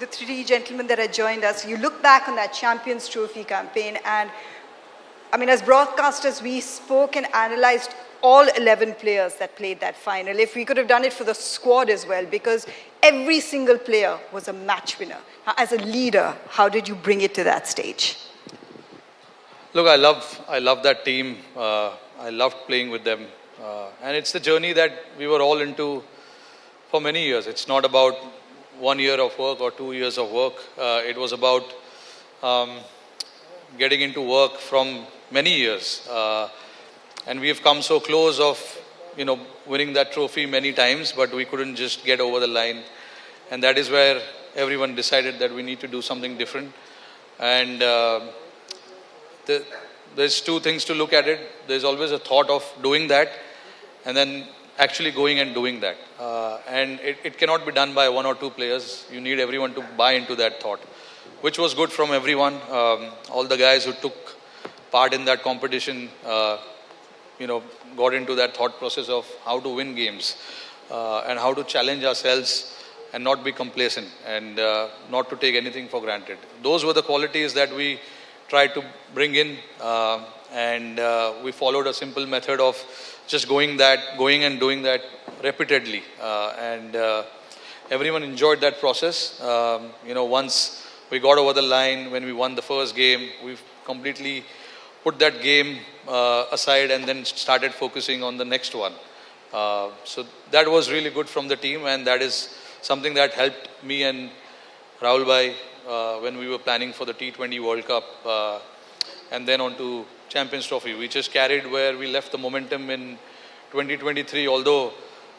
The three gentlemen that had joined us, you look back on that Champions Trophy campaign, and I mean, as broadcasters, we spoke and analyzed all 11 players that played that final. If we could have done it for the squad as well, because every single player was a match winner. Now, as a leader, how did you bring it to that stage? Look, I love that team. I loved playing with them. And it's the journey that we were all into for many years. It's not about 1 year of work or 2 years of work. It was about getting into work from many years. And we have come so close of, winning that trophy many times, but we couldn't just get over the line. And that is where everyone decided that we need to do something different. And there's two things to look at it. There's always a thought of doing that, and then actually going and doing that. And it cannot be done by one or two players. You need everyone to buy into that thought, which was good from everyone. All the guys who took part in that competition, got into that thought process of how to win games and how to challenge ourselves and not be complacent and not to take anything for granted. Those were the qualities that we tried to bring in, and we followed a simple method of just going and doing that repeatedly, and everyone enjoyed that process. Once we got over the line, when we won the first game, we've completely put that game aside and then started focusing on the next one. So that was really good from the team, and that is something that helped me and Rahul Bhai when we were planning for the T20 World Cup and then on to Champions Trophy. We just carried where we left the momentum in 2023, although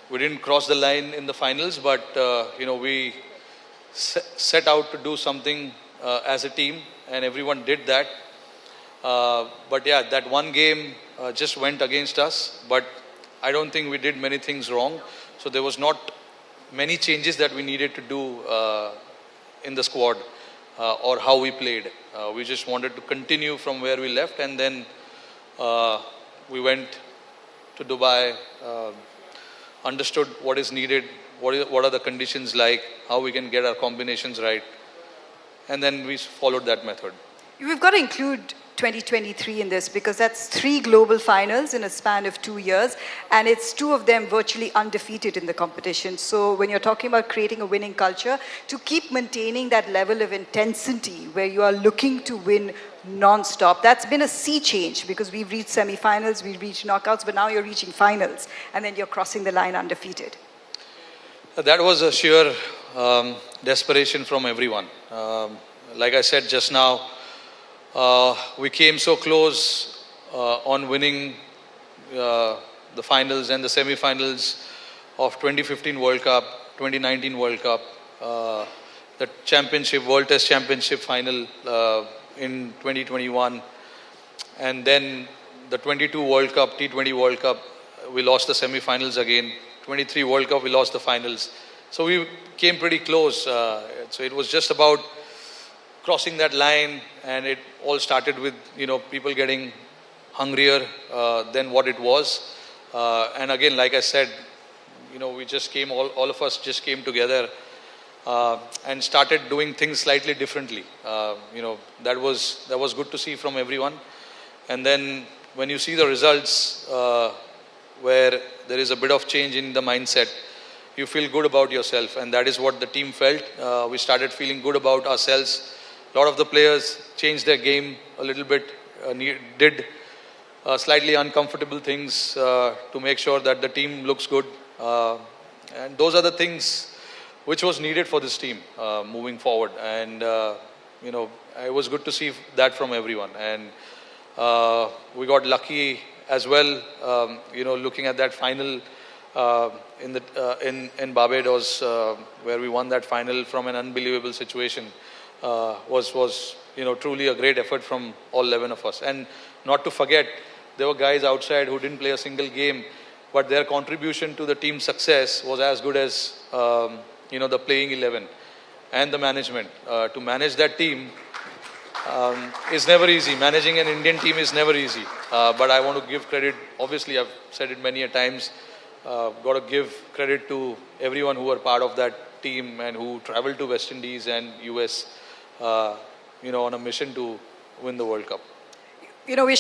we didn't cross the line in the finals, but we set out to do something as a team, and everyone did that. But yeah, that one game just went against us, but I don't think we did many things wrong. So there was not many changes that we needed to do in the squad or how we played. We just wanted to continue from where we left, and then we went to Dubai, understood what is needed, what are the conditions like, how we can get our combinations right, and then we followed that method. We've got to include 2023 in this, because that's 3 global finals in a span of 2 years, and it's 2 of them virtually undefeated in the competition. So when you're talking about creating a winning culture, to keep maintaining that level of intensity where you are looking to win non-stop, that's been a sea change, because we've reached semi-finals, we've reached knockouts, but now you're reaching finals, and then you're crossing the line undefeated. That was a sheer desperation from everyone. Like I said just now, we came so close on winning the finals and the semi-finals of 2015 World Cup, 2019 World Cup, the championship, World Test Championship final in 2021, and then the 22 World Cup, T20 World Cup, we lost the semi-finals again. 23 World Cup, we lost the finals. So we came pretty close. So it was just about crossing that line, and it all started with people getting hungrier than what it was, and again, like I said, we just came, all of us just came together and started doing things slightly differently. That was good to see from everyone. And then when you see the results where there is a bit of change in the mindset, you feel good about yourself, and that is what the team felt. We started feeling good about ourselves. A lot of the players changed their game a little bit, did slightly uncomfortable things to make sure that the team looks good. And those are the things which was needed for this team moving forward. And, it was good to see that from everyone. And we got lucky as well, looking at that final in Barbados, where we won that final from an unbelievable situation. Was truly a great effort from all 11 of us. And not to forget, there were guys outside who didn't play a single game, but their contribution to the team's success was as good as the playing 11 and the management. To manage that team is never easy. Managing an Indian team is never easy. But I want to give credit. Obviously, I've said it many a times. Got to give credit to everyone who were part of that team and who traveled to West Indies and US, on a mission to win the World Cup. We're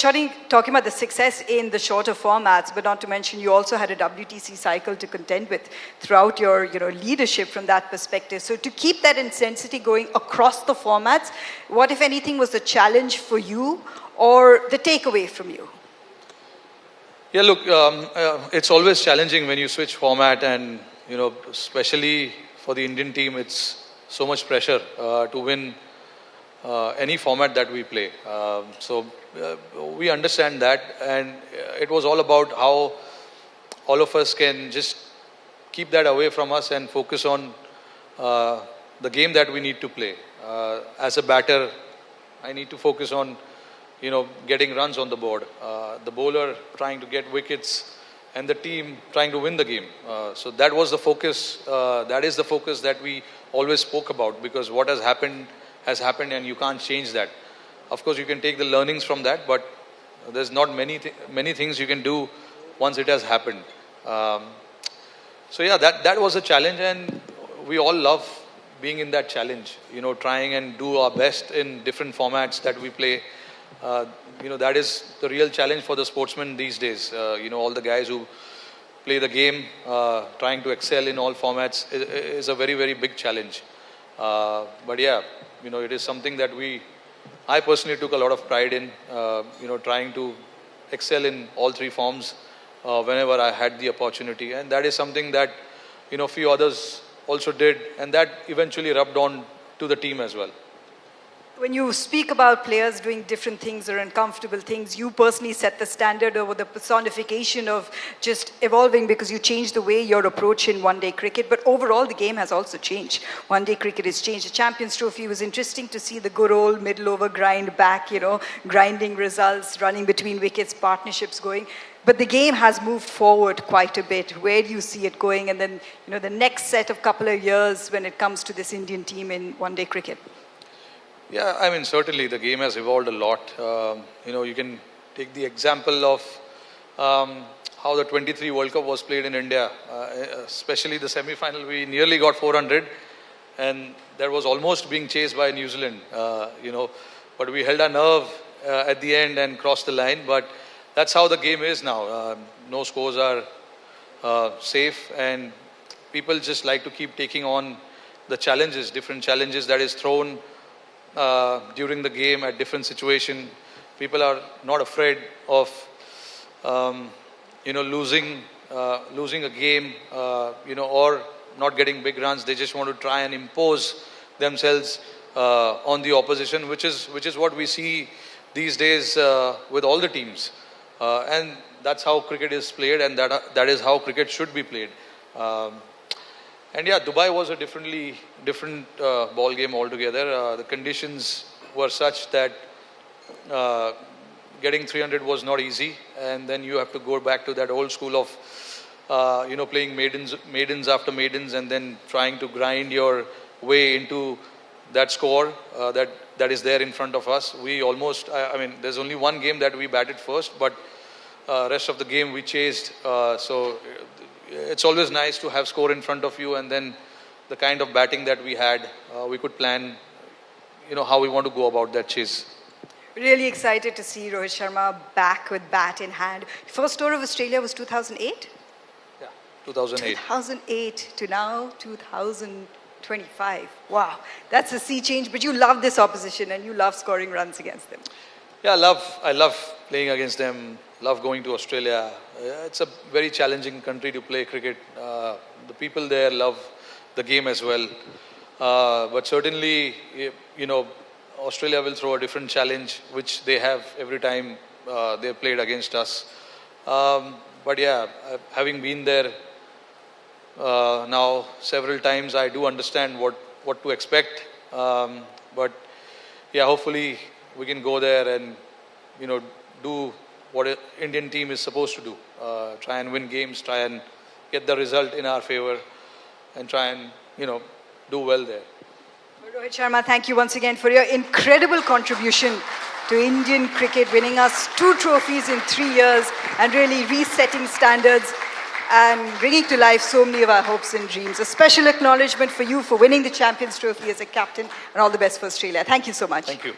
talking about the success in the shorter formats, but not to mention you also had a WTC cycle to contend with throughout your, leadership from that perspective. So to keep that intensity going across the formats, what, if anything, was the challenge for you or the takeaway from you? Yeah, look, it's always challenging when you switch format and, especially for the Indian team, it's so much pressure to win any format that we play. So we understand that, and it was all about how all of us can just keep that away from us and focus on the game that we need to play. As a batter, I need to focus on getting runs on the board, the bowler trying to get wickets, and the team trying to win the game. So that was the focus. That is the focus that we always spoke about, because what has happened and you can't change that. Of course, you can take the learnings from that, but there's not many things you can do once it has happened. So yeah, that was a challenge, and we all love being in that challenge, trying and do our best in different formats that we play. That is the real challenge for the sportsmen these days. All the guys who play the game, trying to excel in all formats is a very, very big challenge. But yeah, it is something that I personally took a lot of pride in, trying to excel in all three forms whenever I had the opportunity. And that is something that, a few others also did, and that eventually rubbed on to the team as well. When you speak about players doing different things or uncomfortable things, you personally set the standard over the personification of just evolving, because you changed the way your approach in one-day cricket. But overall, the game has also changed. One-day cricket has changed. The Champions Trophy was interesting to see the good old middle-over grind back, grinding results, running between wickets, partnerships going. But the game has moved forward quite a bit. Where do you see it going? And then, the next set of couple of years when it comes to this Indian team in one-day cricket? Yeah, I mean, certainly the game has evolved a lot. You can take the example of how the 23 World Cup was played in India, especially the semi-final. We nearly got 400, and that was almost being chased by New Zealand, But we held our nerve at the end and crossed the line. But that's how the game is now. No scores are safe, and people just like to keep taking on the challenges, different challenges that is thrown during the game at different situation. People are not afraid of losing a game, or not getting big runs. They just want to try and impose themselves on the opposition, which is what we see these days with all the teams, and that's how cricket is played, and that is how cricket should be played. And yeah, Dubai was a different ball game altogether. The conditions were such that getting 300 was not easy, and then you have to go back to that old school of playing maidens after maidens, and then trying to grind your way into that score that is there in front of us. We almost, there's only one game that we batted first, but rest of the game we chased. So it's always nice to have score in front of you, and then the kind of batting that we had, we could plan, how we want to go about that chase. Really excited to see Rohit Sharma back with bat in hand. First tour of Australia was 2008? Yeah, 2008. 2008 to now 2025. Wow, that's a sea change, but you love this opposition and you love scoring runs against them. Yeah, I love playing against them, love going to Australia. It's a very challenging country to play cricket. The people there love the game as well. But certainly, Australia will throw a different challenge, which they have every time they played against us. But yeah, having been there now several times, I do understand what to expect. But yeah, hopefully we can go there and, do what an Indian team is supposed to do. Try and win games, try and get the result in our favor, and try and, do well there. Rohit Sharma, thank you once again for your incredible contribution to Indian cricket, winning us 2 trophies in 3 years and really resetting standards. and bringing to life so many of our hopes and dreams. A special acknowledgement for you for winning the Champions Trophy as a captain, and all the best for Australia. Thank you so much. Thank you.